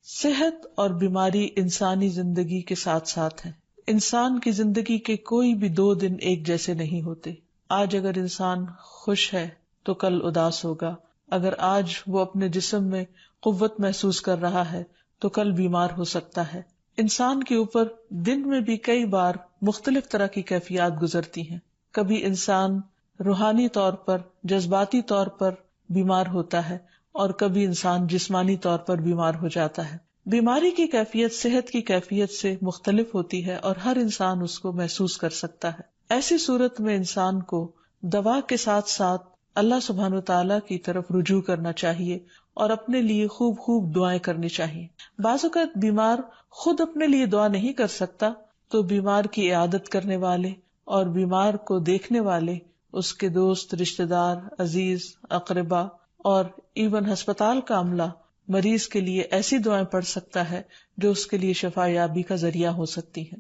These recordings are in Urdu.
صحت اور بیماری انسانی زندگی کے ساتھ ساتھ ہیں. انسان کی زندگی کے کوئی بھی 2 دن ایک جیسے نہیں ہوتے. آج اگر انسان خوش ہے تو کل اداس ہوگا. اگر آج وہ اپنے جسم میں قوت محسوس کر رہا ہے تو کل بیمار ہو سکتا ہے. انسان کے اوپر دن میں بھی کئی بار مختلف طرح کی کیفیات گزرتی ہیں. کبھی انسان روحانی طور پر، جذباتی طور پر بیمار ہوتا ہے اور کبھی انسان جسمانی طور پر بیمار ہو جاتا ہے. بیماری کی کیفیت صحت کی کیفیت سے مختلف ہوتی ہے اور ہر انسان اس کو محسوس کر سکتا ہے. ایسی صورت میں انسان کو دوا کے ساتھ ساتھ اللہ سبحانہ وتعالی کی طرف رجوع کرنا چاہیے اور اپنے لیے خوب خوب دعائیں کرنی چاہیے. بعض اوقات بیمار خود اپنے لیے دعا نہیں کر سکتا تو بیمار کی عیادت کرنے والے اور بیمار کو دیکھنے والے، اس کے دوست، رشتہ دار، عزیز، اقربا اور ایون ہسپتال کا عملہ مریض کے لیے ایسی دعائیں پڑھ سکتا ہے جو اس کے لیے شفا یابی کا ذریعہ ہو سکتی ہیں.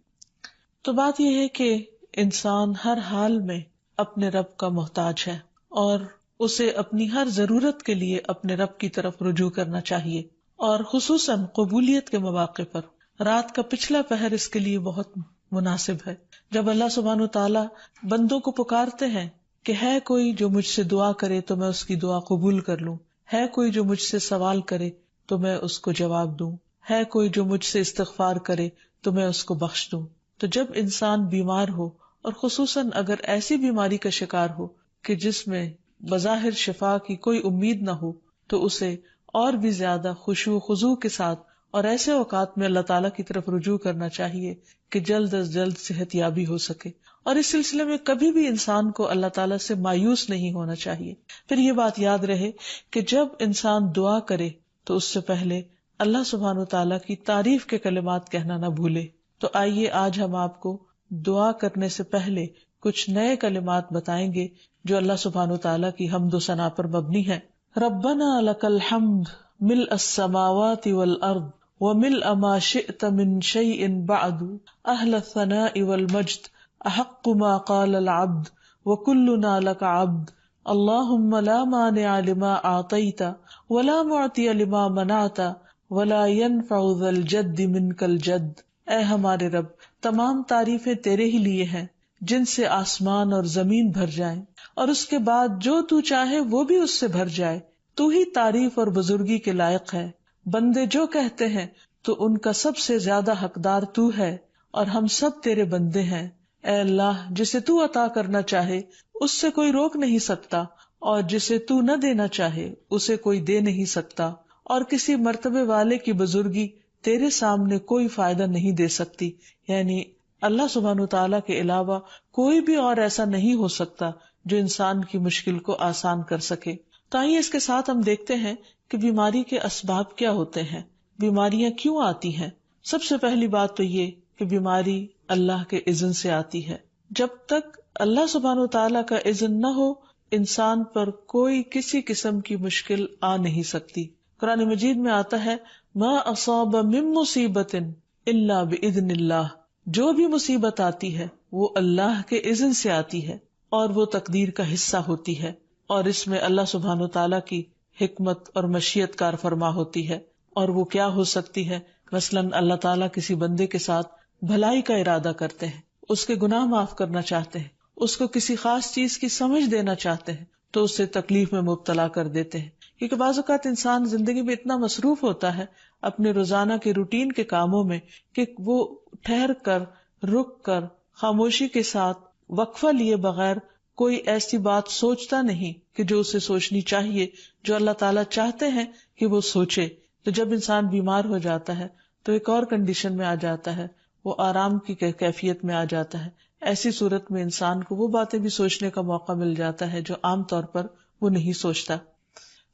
تو بات یہ ہے کہ انسان ہر حال میں اپنے رب کا محتاج ہے اور اسے اپنی ہر ضرورت کے لیے اپنے رب کی طرف رجوع کرنا چاہیے، اور خصوصاً قبولیت کے مواقع پر رات کا پچھلا پہر اس کے لیے بہت مناسب ہے، جب اللہ سبحانہ وتعالی بندوں کو پکارتے ہیں کہ ہے کوئی جو مجھ سے دعا کرے تو میں اس کی دعا قبول کر لوں، ہے کوئی جو مجھ سے سوال کرے تو میں اس کو جواب دوں، ہے کوئی جو مجھ سے استغفار کرے تو میں اس کو بخش دوں. تو جب انسان بیمار ہو اور خصوصاً اگر ایسی بیماری کا شکار ہو کہ جس میں بظاہر شفا کی کوئی امید نہ ہو، تو اسے اور بھی زیادہ خشوع و خضوع کے ساتھ اور ایسے اوقات میں اللہ تعالیٰ کی طرف رجوع کرنا چاہیے کہ جلد از جلد صحت یابی ہو سکے. اور اس سلسلے میں کبھی بھی انسان کو اللہ تعالیٰ سے مایوس نہیں ہونا چاہیے. پھر یہ بات یاد رہے کہ جب انسان دعا کرے تو اس سے پہلے اللہ سبحانہ وتعالیٰ کی تعریف کے کلمات کہنا نہ بھولے. تو آئیے آج ہم آپ کو دعا کرنے سے پہلے کچھ نئے کلمات بتائیں گے جو اللہ سبحانہ وتعالیٰ کی حمد و ثنا پر مبنی ہے. ربنا لک الحمد ملء السماوات والارض وملء ما شئت من شيء بعد اهل الثناء والمجد احق ما قال العبد وكلنا لك عبد اللهم لا مانع لما اعطيت ولا معطي لما منعت ولا ينفع ذا الجد منك الجد. اے ہمارے رب، تمام تعریفیں تیرے ہی لیے ہیں جن سے آسمان اور زمین بھر جائیں، اور اس کے بعد جو تو چاہے وہ بھی اس سے بھر جائے. تو ہی تعریف اور بزرگی کے لائق ہے. بندے جو کہتے ہیں تو ان کا سب سے زیادہ حقدار تو ہے، اور ہم سب تیرے بندے ہیں. اے اللہ، جسے تو عطا کرنا چاہے اس سے کوئی روک نہیں سکتا، اور جسے تو نہ دینا چاہے اسے کوئی دے نہیں سکتا، اور کسی مرتبے والے کی بزرگی تیرے سامنے کوئی فائدہ نہیں دے سکتی. یعنی اللہ سبحانہ وتعالیٰ کے علاوہ کوئی بھی اور ایسا نہیں ہو سکتا جو انسان کی مشکل کو آسان کر سکے. تو آئیے اس کے ساتھ ہم دیکھتے ہیں کہ بیماری کے اسباب کیا ہوتے ہیں، بیماریاں کیوں آتی ہیں. سب سے پہلی بات تو یہ کہ بیماری اللہ کے اذن سے آتی ہے. جب تک اللہ سبحانہ وتعالیٰ کا اذن نہ ہو انسان پر کوئی کسی قسم کی مشکل آ نہیں سکتی. قرآن مجید میں آتا ہے ما اصاب من مصیبت الا باذن اللہ. جو بھی مصیبت آتی ہے وہ اللہ کے اذن سے آتی ہے اور وہ تقدیر کا حصہ ہوتی ہے، اور اس میں اللہ سبحانہ وتعالیٰ کی حکمت اور مشیت کار فرما ہوتی ہے. اور وہ کیا ہو سکتی ہے؟ مثلاً اللہ تعالیٰ کسی بندے کے ساتھ بھلائی کا ارادہ کرتے ہیں، اس کے گناہ معاف کرنا چاہتے ہیں، اس کو کسی خاص چیز کی سمجھ دینا چاہتے ہیں تو اسے تکلیف میں مبتلا کر دیتے ہیں. کیونکہ بعض اوقات انسان زندگی میں اتنا مصروف ہوتا ہے اپنے روزانہ کے روٹین کے کاموں میں کہ وہ ٹھہر کر، رک کر، خاموشی کے ساتھ وقفہ لیے بغیر کوئی ایسی بات سوچتا نہیں کہ جو اسے سوچنی چاہیے، جو اللہ تعالیٰ چاہتے ہیں کہ وہ سوچے. تو جب انسان بیمار ہو جاتا ہے تو ایک اور کنڈیشن میں آ جاتا ہے، وہ آرام کی کیفیت میں آ جاتا ہے. ایسی صورت میں انسان کو وہ باتیں بھی سوچنے کا موقع مل جاتا ہے جو عام طور پر وہ نہیں سوچتا.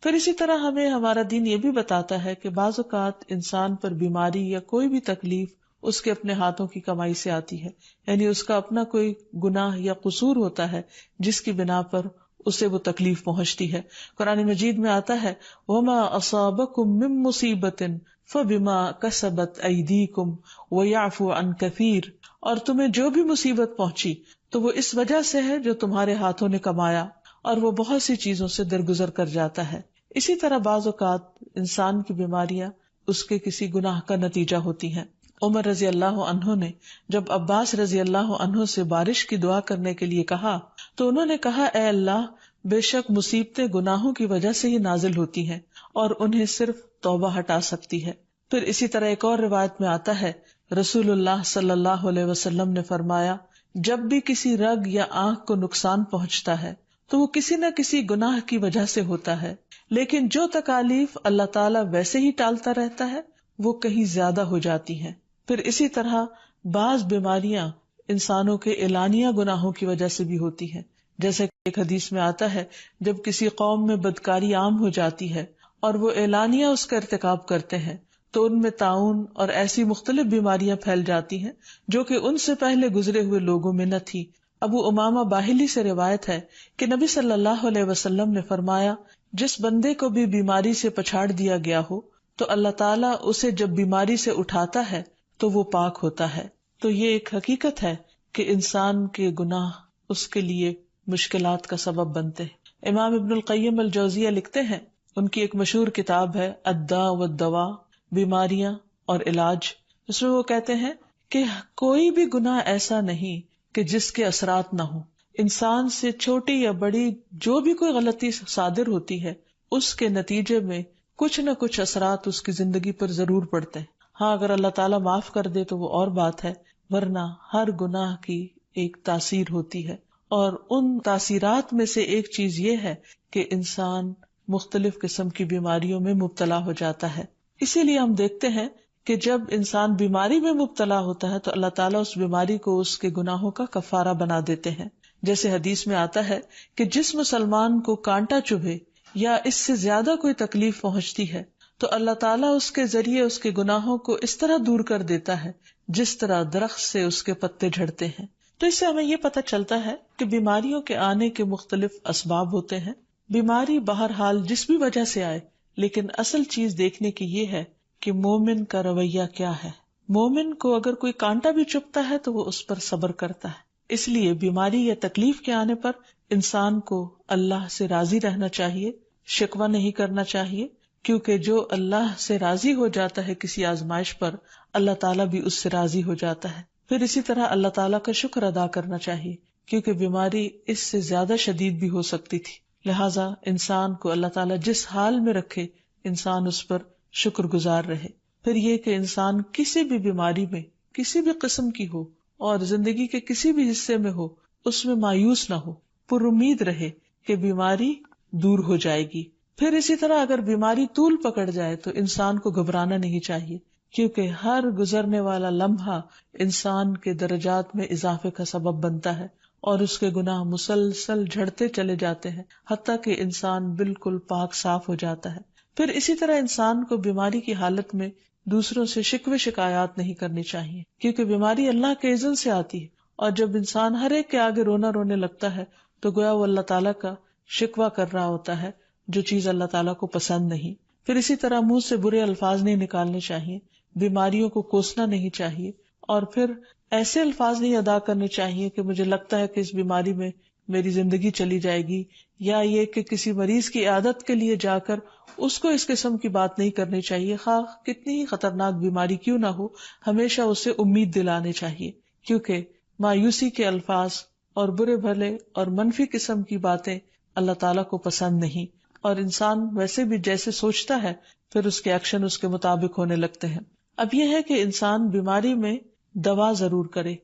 پھر اسی طرح ہمیں ہمارا دین یہ بھی بتاتا ہے کہ بعض اوقات انسان پر بیماری یا کوئی بھی تکلیف اس کے اپنے ہاتھوں کی کمائی سے آتی ہے، یعنی اس کا اپنا کوئی گناہ یا قصور ہوتا ہے جس کی بنا پر اسے وہ تکلیف پہنچتی ہے. قرآن مجید میں آتا ہے وَمَا أَصَابَكُم مِّن مُّصِيبَةٍ فَبِمَا كَسَبَتْ أَيْدِيكُمْ وَيَعْفُو عَن كَثِيرٍ. اور تمہیں جو بھی مصیبت پہنچی تو وہ اس وجہ سے ہے جو تمہارے ہاتھوں نے کمایا، اور وہ بہت سی چیزوں سے درگزر کر جاتا ہے. اسی طرح بعض اوقات انسان کی بیماریاں اس کے کسی گناہ کا نتیجہ ہوتی ہیں۔ عمر رضی اللہ عنہ نے جب عباس رضی اللہ عنہ سے بارش کی دعا کرنے کے لیے کہا تو انہوں نے کہا، اے اللہ، بے شک مصیبتیں گناہوں کی وجہ سے ہی نازل ہوتی ہیں اور انہیں صرف توبہ ہٹا سکتی ہے۔ پھر اسی طرح ایک اور روایت میں آتا ہے، رسول اللہ صلی اللہ علیہ وسلم نے فرمایا، جب بھی کسی رگ یا آنکھ کو نقصان پہنچتا ہے تو وہ کسی نہ کسی گناہ کی وجہ سے ہوتا ہے، لیکن جو تکالیف اللہ تعالیٰ ویسے ہی ٹالتا رہتا ہے وہ کہیں زیادہ ہو جاتی ہیں۔ پھر اسی طرح بعض بیماریاں انسانوں کے اعلانیہ گناہوں کی وجہ سے بھی ہوتی ہیں، جیسے کہ ایک حدیث میں آتا ہے، جب کسی قوم میں بدکاری عام ہو جاتی ہے اور وہ اعلانیہ اس کا ارتکاب کرتے ہیں تو ان میں طاعون اور ایسی مختلف بیماریاں پھیل جاتی ہیں جو کہ ان سے پہلے گزرے ہوئے لوگوں میں نہ تھی۔ ابو امامہ باہلی سے روایت ہے کہ نبی صلی اللہ علیہ وسلم نے فرمایا، جس بندے کو بھی بیماری سے پچھاڑ دیا گیا ہو تو اللہ تعالیٰ اسے جب بیماری سے اٹھاتا ہے تو وہ پاک ہوتا ہے۔ تو یہ ایک حقیقت ہے کہ انسان کے گناہ اس کے لیے مشکلات کا سبب بنتے ہیں۔ امام ابن القیم الجوزیہ لکھتے ہیں، ان کی ایک مشہور کتاب ہے الداء والدواء، بیماریاں اور علاج، اس میں وہ کہتے ہیں کہ کوئی بھی گناہ ایسا نہیں کہ جس کے اثرات نہ ہوں۔ انسان سے چھوٹی یا بڑی جو بھی کوئی غلطی صادر ہوتی ہے اس کے نتیجے میں کچھ نہ کچھ اثرات اس کی زندگی پر ضرور پڑتے ہیں۔ ہاں، اگر اللہ تعالیٰ معاف کر دے تو وہ اور بات ہے، ورنہ ہر گناہ کی ایک تاثیر ہوتی ہے، اور ان تاثیرات میں سے ایک چیز یہ ہے کہ انسان مختلف قسم کی بیماریوں میں مبتلا ہو جاتا ہے۔ اسی لیے ہم دیکھتے ہیں کہ جب انسان بیماری میں مبتلا ہوتا ہے تو اللہ تعالیٰ اس بیماری کو اس کے گناہوں کا کفارہ بنا دیتے ہیں۔ جیسے حدیث میں آتا ہے کہ جس مسلمان کو کانٹا چبھے یا اس سے زیادہ کوئی تکلیف پہنچتی ہے تو اللہ تعالیٰ اس کے ذریعے اس کے گناہوں کو اس طرح دور کر دیتا ہے جس طرح درخت سے اس کے پتے جھڑتے ہیں۔ تو اس سے ہمیں یہ پتہ چلتا ہے کہ بیماریوں کے آنے کے مختلف اسباب ہوتے ہیں۔ بیماری بہرحال جس بھی وجہ سے آئے، لیکن اصل چیز دیکھنے کی یہ ہے کہ مومن کا رویہ کیا ہے۔ مومن کو اگر کوئی کانٹا بھی چبھتا ہے تو وہ اس پر صبر کرتا ہے۔ اس لیے بیماری یا تکلیف کے آنے پر انسان کو اللہ سے راضی رہنا چاہیے، شکوہ نہیں کرنا چاہیے، کیونکہ جو اللہ سے راضی ہو جاتا ہے کسی آزمائش پر، اللہ تعالیٰ بھی اس سے راضی ہو جاتا ہے۔ پھر اسی طرح اللہ تعالیٰ کا شکر ادا کرنا چاہیے، کیونکہ بیماری اس سے زیادہ شدید بھی ہو سکتی تھی، لہٰذا انسان کو اللہ تعالیٰ جس حال میں رکھے انسان اس پر شکر گزار رہے۔ پھر یہ کہ انسان کسی بھی بیماری میں کسی بھی قسم کی ہو اور زندگی کے کسی بھی حصے میں ہو، اس میں مایوس نہ ہو، پر امید رہے کہ بیماری دور ہو جائے گی۔ پھر اسی طرح اگر بیماری طول پکڑ جائے تو انسان کو گھبرانا نہیں چاہیے، کیونکہ ہر گزرنے والا لمحہ انسان کے درجات میں اضافے کا سبب بنتا ہے اور اس کے گناہ مسلسل جھڑتے چلے جاتے ہیں حتیٰ کہ انسان بالکل پاک صاف ہو جاتا ہے۔ پھر اسی طرح انسان کو بیماری کی حالت میں دوسروں سے شکوے شکایات نہیں کرنی چاہیے، کیونکہ بیماری اللہ کے اذن سے آتی ہے، اور جب انسان ہر ایک کے آگے رونے لگتا ہے تو گویا وہ اللہ تعالیٰ کا شکوہ کر رہا ہوتا ہے، جو چیز اللہ تعالیٰ کو پسند نہیں۔ پھر اسی طرح منہ سے برے الفاظ نہیں نکالنے چاہیے، بیماریوں کو کوسنا نہیں چاہیے، اور پھر ایسے الفاظ نہیں ادا کرنے چاہیے کہ مجھے لگتا ہے کہ اس بیماری میں میری زندگی چلی جائے گی، یا یہ کہ کسی مریض کی عیادت کے لیے جا کر اس کو اس قسم کی بات نہیں کرنی چاہیے، خواہ کتنی ہی خطرناک بیماری کیوں نہ ہو، ہمیشہ اسے امید دلانے چاہیے، کیونکہ مایوسی کے الفاظ اور برے بھلے اور منفی قسم کی باتیں اللہ تعالیٰ کو پسند نہیں، اور انسان ویسے بھی جیسے سوچتا ہے پھر اس کے ایکشن اس کے مطابق ہونے لگتے ہیں۔ اب یہ ہے کہ انسان بیماری میں دوا ضرور کرے،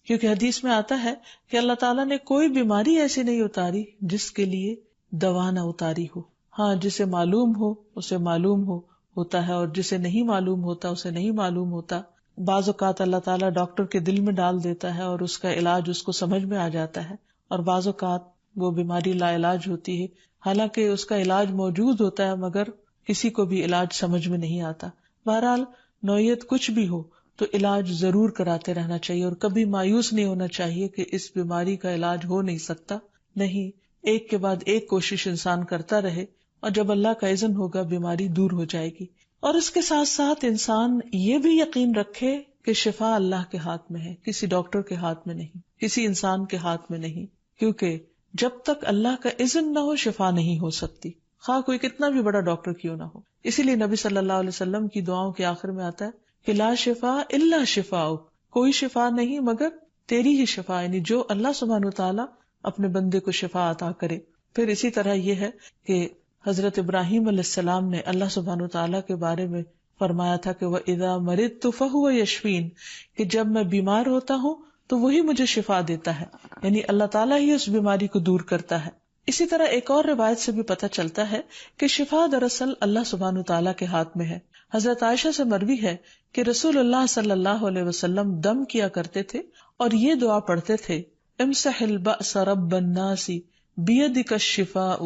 کیونکہ حدیث میں آتا ہے کہ اللہ تعالیٰ نے کوئی بیماری ایسی نہیں اتاری جس کے لیے دوا نہ اتاری ہو۔ ہاں، جسے معلوم ہو اسے معلوم ہوتا ہے، اور جسے نہیں معلوم ہوتا اسے نہیں معلوم ہوتا۔ بعض اوقات اللہ تعالیٰ ڈاکٹر کے دل میں ڈال دیتا ہے اور اس کا علاج اس کو سمجھ میں آ جاتا ہے، اور بعض اوقات وہ بیماری لا علاج ہوتی ہے، حالانکہ اس کا علاج موجود ہوتا ہے مگر کسی کو بھی علاج سمجھ میں نہیں آتا۔ بہرحال نوعیت کچھ بھی ہو تو علاج ضرور کراتے رہنا چاہیے، اور کبھی مایوس نہیں ہونا چاہیے کہ اس بیماری کا علاج ہو نہیں سکتا، نہیں، ایک کے بعد ایک کوشش انسان کرتا رہے، اور جب اللہ کا اذن ہوگا بیماری دور ہو جائے گی۔ اور اس کے ساتھ ساتھ انسان یہ بھی یقین رکھے کہ شفا اللہ کے ہاتھ میں ہے، کسی ڈاکٹر کے ہاتھ میں نہیں، کسی انسان کے ہاتھ میں نہیں، کیونکہ جب تک اللہ کا اذن نہ ہو شفا نہیں ہو سکتی، خواہ کوئی کتنا بھی بڑا ڈاکٹر کیوں نہ ہو۔ اسی لیے نبی صلی اللہ علیہ وسلم کی دعاؤں کے آخر میں آتا ہے کہ لا شفا الا شفاؤک، کوئی شفا نہیں مگر تیری ہی شفا، یعنی جو اللہ سبحانہ وتعالی اپنے بندے کو شفا عطا کرے۔ پھر اسی طرح یہ ہے کہ حضرت ابراہیم علیہ السلام نے اللہ سبحانہ وتعالی کے بارے میں فرمایا تھا کہ وَإِذَا مَرِضْتُ فَهُوَ يَشْفِينِ، کہ جب میں بیمار ہوتا ہوں تو وہی مجھے شفا دیتا ہے، یعنی اللہ تعالیٰ ہی اس بیماری کو دور کرتا ہے۔ اسی طرح ایک اور روایت سے بھی پتہ چلتا ہے کہ شفا دراصل اللہ سبحانہ وتعالی کے ہاتھ میں ہے۔ حضرت عائشہ سے مروی ہے کہ رسول اللہ صلی اللہ علیہ وسلم دم کیا کرتے تھے اور یہ دعا پڑھتے تھے، امسح البأس رب الناس بیدک الشفاء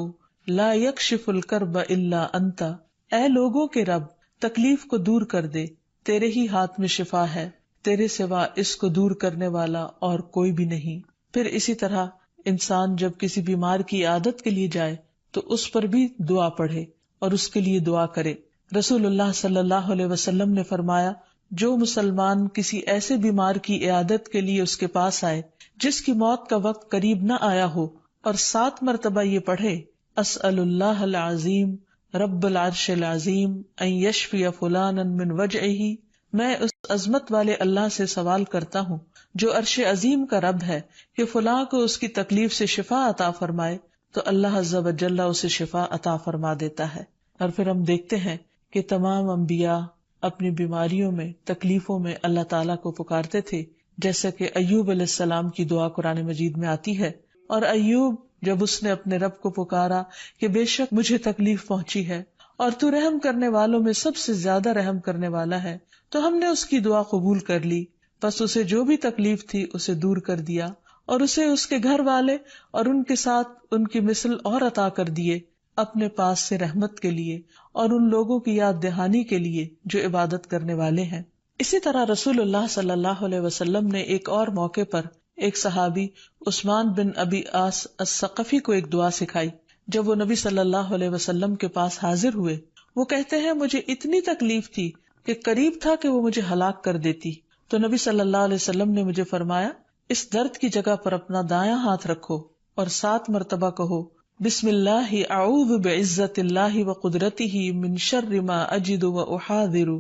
لا یکشف الکرب الا انت، اے لوگوں کے رب تکلیف کو دور کر دے، تیرے ہی ہاتھ میں شفا ہے، تیرے سوا اس کو دور کرنے والا اور کوئی بھی نہیں۔ پھر اسی طرح انسان جب کسی بیمار کی عیادت کے لیے جائے تو اس پر بھی دعا پڑھے اور اس کے لیے دعا کرے۔ رسول اللہ صلی اللہ علیہ وسلم نے فرمایا، جو مسلمان کسی ایسے بیمار کی عیادت کے لیے اس کے پاس آئے جس کی موت کا وقت قریب نہ آیا ہو اور 7 مرتبہ یہ پڑھے، اسأل اللہ العظیم رب العرش العظیم ان یشفی فلانا من وجعہ، میں اس عظمت والے اللہ سے سوال کرتا ہوں جو عرش عظیم کا رب ہے کہ فلاں کو اس کی تکلیف سے شفا عطا فرمائے، تو اللہ عز و جل اسے شفا عطا فرما دیتا ہے۔ اور پھر ہم دیکھتے ہیں کہ تمام انبیاء اپنی بیماریوں میں، تکلیفوں میں اللہ تعالیٰ کو پکارتے تھے، جیسا کہ ایوب علیہ السلام کی دعا قرآن مجید میں آتی ہے۔ اور ایوب جب اس نے اپنے رب کو پکارا کہ بے شک مجھے تکلیف پہنچی ہے اور تو رحم کرنے والوں میں سب سے زیادہ رحم کرنے والا ہے، تو ہم نے اس کی دعا قبول کر لی، بس اسے جو بھی تکلیف تھی اسے دور کر دیا اور اسے اس کے گھر والے اور ان کے ساتھ ان کی مثل اور عطا کر دیے اپنے پاس سے رحمت کے لیے اور ان لوگوں کی یاد دہانی کے لیے جو عبادت کرنے والے ہیں۔ اسی طرح رسول اللہ صلی اللہ علیہ وسلم نے ایک اور موقع پر ایک صحابی عثمان بن ابی عاص الثقفی کو ایک دعا سکھائی۔ جب وہ نبی صلی اللہ علیہ وسلم کے پاس حاضر ہوئے، وہ کہتے ہیں مجھے اتنی تکلیف تھی کہ قریب تھا کہ وہ مجھے ہلاک کر دیتی، تو نبی صلی اللہ علیہ وسلم نے مجھے فرمایا، اس درد کی جگہ پر اپنا دایاں ہاتھ رکھو اور 7 مرتبہ کہو، بسم اللہ اعوذ بعزت اللہ وقدرتہ من شر ما اجد واحاذر،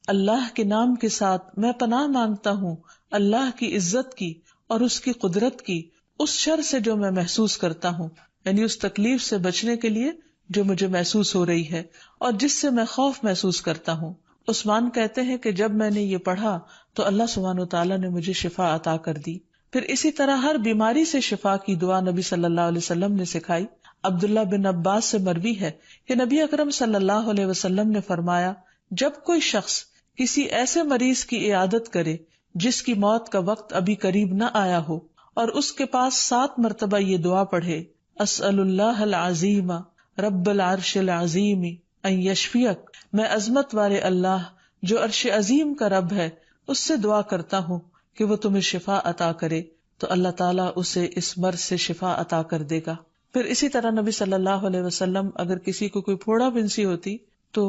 اللہ کے نام کے ساتھ میں پناہ مانگتا ہوں اللہ کی عزت کی اور اس کی قدرت کی اس شر سے جو میں محسوس کرتا ہوں، یعنی اس تکلیف سے بچنے کے لیے جو مجھے محسوس ہو رہی ہے اور جس سے میں خوف محسوس کرتا ہوں۔ عثمان کہتے ہیں کہ جب میں نے یہ پڑھا تو اللہ سبحانہ وتعالیٰ نے مجھے شفا عطا کر دی۔ پھر اسی طرح ہر بیماری سے شفا کی دعا نبی صلی اللہ علیہ وسلم نے سکھائی۔ عبداللہ بن عباس سے مروی ہے کہ نبی اکرم صلی اللہ علیہ وسلم نے فرمایا، جب کوئی شخص کسی ایسے مریض کی عیادت کرے جس کی موت کا وقت ابھی قریب نہ آیا ہو اور اس کے پاس 7 مرتبہ یہ دعا پڑھے، اسأل اللہ العظیم رب العرش العظیم ان یشفیک، میں عظمت والے اللہ جو عرش عظیم کا رب ہے اس سے دعا کرتا ہوں کہ وہ تمہیں شفا عطا کرے، تو اللہ تعالیٰ اسے اس مرض سے شفا عطا کر دے گا۔ پھر اسی طرح نبی صلی اللہ علیہ وسلم اگر کسی کو کوئی پھوڑا بنسی ہوتی تو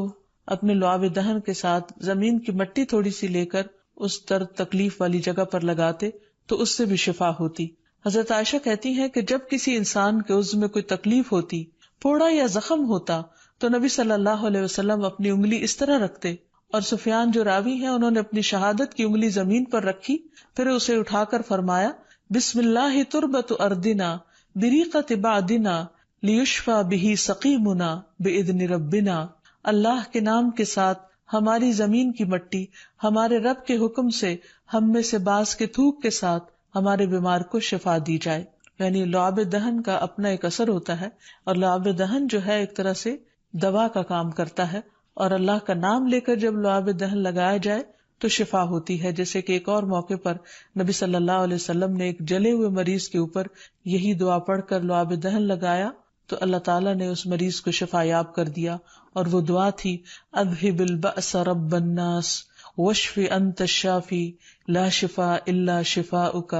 اپنے لعاب دہن کے ساتھ زمین کی مٹی تھوڑی سی لے کر اس درد تکلیف والی جگہ پر لگاتے تو اس سے بھی شفا ہوتی۔ حضرت عائشہ کہتی ہیں کہ جب کسی انسان کے عضو میں کوئی تکلیف ہوتی، پھوڑا یا زخم ہوتا، تو نبی صلی اللہ علیہ وسلم اپنی انگلی اس طرح رکھتے، اور سفیان جو راوی ہیں انہوں نے اپنی شہادت کی انگلی زمین پر رکھی، پھر اسے اٹھا کر فرمایا، بسم اللہ تربت اردنا بریقت بعدنا لیشفا بہ سقیمنا باذن ربنا، اللہ کے نام کے ساتھ ہماری زمین کی مٹی ہمارے رب کے حکم سے ہم میں سے بعض کے تھوک کے ساتھ ہمارے بیمار کو شفا دی جائے۔ یعنی لعاب دہن کا اپنا ایک اثر ہوتا ہے، اور لعاب دہن جو ہے ایک طرح سے دوا کا کام کرتا ہے، اور اللہ کا نام لے کر جب لعاب دہن لگایا جائے تو شفا ہوتی ہے۔ جیسے کہ ایک اور موقع پر نبی صلی اللہ علیہ وسلم نے ایک جلے ہوئے مریض کے اوپر یہی دعا پڑھ کر لعاب دہن لگایا تو اللہ تعالیٰ نے اس مریض کو شفا یاب کر دیا، اور وہ دعا تھی، اذہب البأس رب الناس واشف انت الشافی لا شفاء الا شفاؤک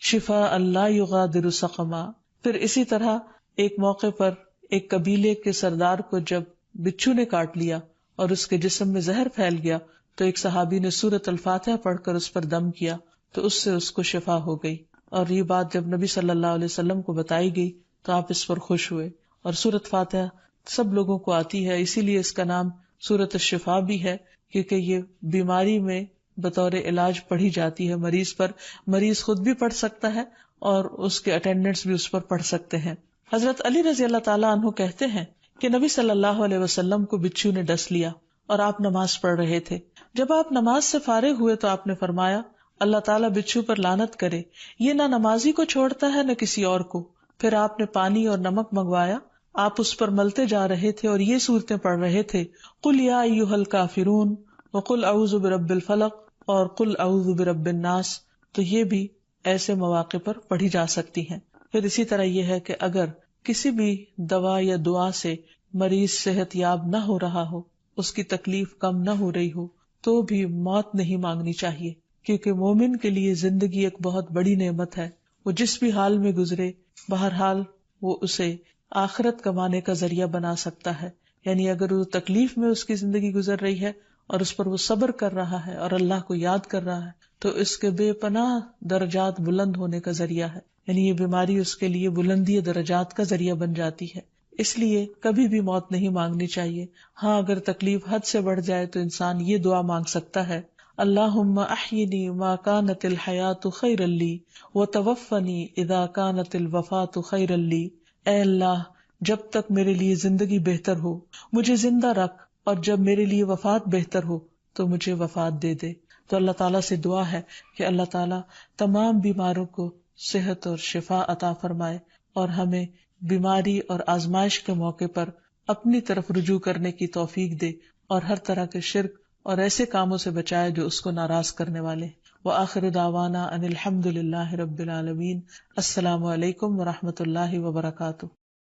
شفاء لا یغادر سقما۔ پھر اسی طرح ایک موقع پر ایک قبیلے کے سردار کو جب بچھو نے کاٹ لیا اور اس کے جسم میں زہر پھیل گیا تو ایک صحابی نے سورۃ الفاتحہ پڑھ کر اس پر دم کیا تو اس سے اس کو شفا ہو گئی، اور یہ بات جب نبی صلی اللہ علیہ وسلم کو بتائی گئی تو آپ اس پر خوش ہوئے۔ اور سورۃ فاتحہ سب لوگوں کو آتی ہے، اسی لیے اس کا نام سورۃ الشفا بھی ہے، کیونکہ یہ بیماری میں بطور علاج پڑھی جاتی ہے مریض پر. مریض خود بھی پڑھ سکتا ہے اور اس کے اٹینڈنٹس بھی اس پر پڑھ سکتے ہیں. حضرت علی رضی اللہ تعالیٰ عنہ کہتے ہیں کہ نبی صلی اللہ علیہ وسلم کو بچھو نے ڈس لیا اور آپ نماز پڑھ رہے تھے. جب آپ نماز سے فارغ ہوئے تو آپ نے فرمایا اللہ تعالیٰ بچھو پر لعنت کرے، یہ نہ نمازی کو چھوڑتا ہے نہ کسی اور کو. پھر آپ نے پانی اور نمک منگوایا، آپ اس پر ملتے جا رہے تھے اور یہ صورتیں پڑھ رہے تھے، قل یا ایھا الکافرون وقل اعوذ برب الفلق اور قل اعوذ برب الناس. تو یہ بھی ایسے مواقع پر پڑھی جا سکتی ہیں. پھر اسی طرح یہ ہے کہ اگر کسی بھی دوا یا دعا سے مریض صحت یاب نہ ہو رہا ہو، اس کی تکلیف کم نہ ہو رہی ہو، تو بھی موت نہیں مانگنی چاہیے، کیونکہ مومن کے لیے زندگی ایک بہت بڑی نعمت ہے. وہ جس بھی حال میں گزرے، بہرحال وہ اسے آخرت کمانے کا ذریعہ بنا سکتا ہے. یعنی اگر وہ تکلیف میں اس کی زندگی گزر رہی ہے اور اس پر وہ صبر کر رہا ہے اور اللہ کو یاد کر رہا ہے، تو اس کے بے پناہ درجات بلند ہونے کا ذریعہ ہے. یعنی یہ بیماری اس کے لیے بلندی درجات کا ذریعہ بن جاتی ہے. اس لیے کبھی بھی موت نہیں مانگنی چاہیے. ہاں اگر تکلیف حد سے بڑھ جائے تو انسان یہ دعا مانگ سکتا ہے، اللہم احینی ما کانت الحیات خیرا لی وتوفنی اذا کانت الوفات خیرا لی. اے اللہ، جب تک میرے لیے زندگی بہتر ہو مجھے زندہ رکھ، اور جب میرے لیے وفات بہتر ہو تو مجھے وفات دے دے. تو اللہ تعالیٰ سے دعا ہے کہ اللہ تعالیٰ تمام بیماروں کو صحت اور شفا عطا فرمائے اور ہمیں بیماری اور آزمائش کے موقع پر اپنی طرف رجوع کرنے کی توفیق دے اور ہر طرح کے شرک اور ایسے کاموں سے بچائے جو اس کو ناراض کرنے والے. وآخر دعوانا ان الحمد للہ رب العالمین. السلام علیکم ورحمۃ اللہ وبرکاتہ.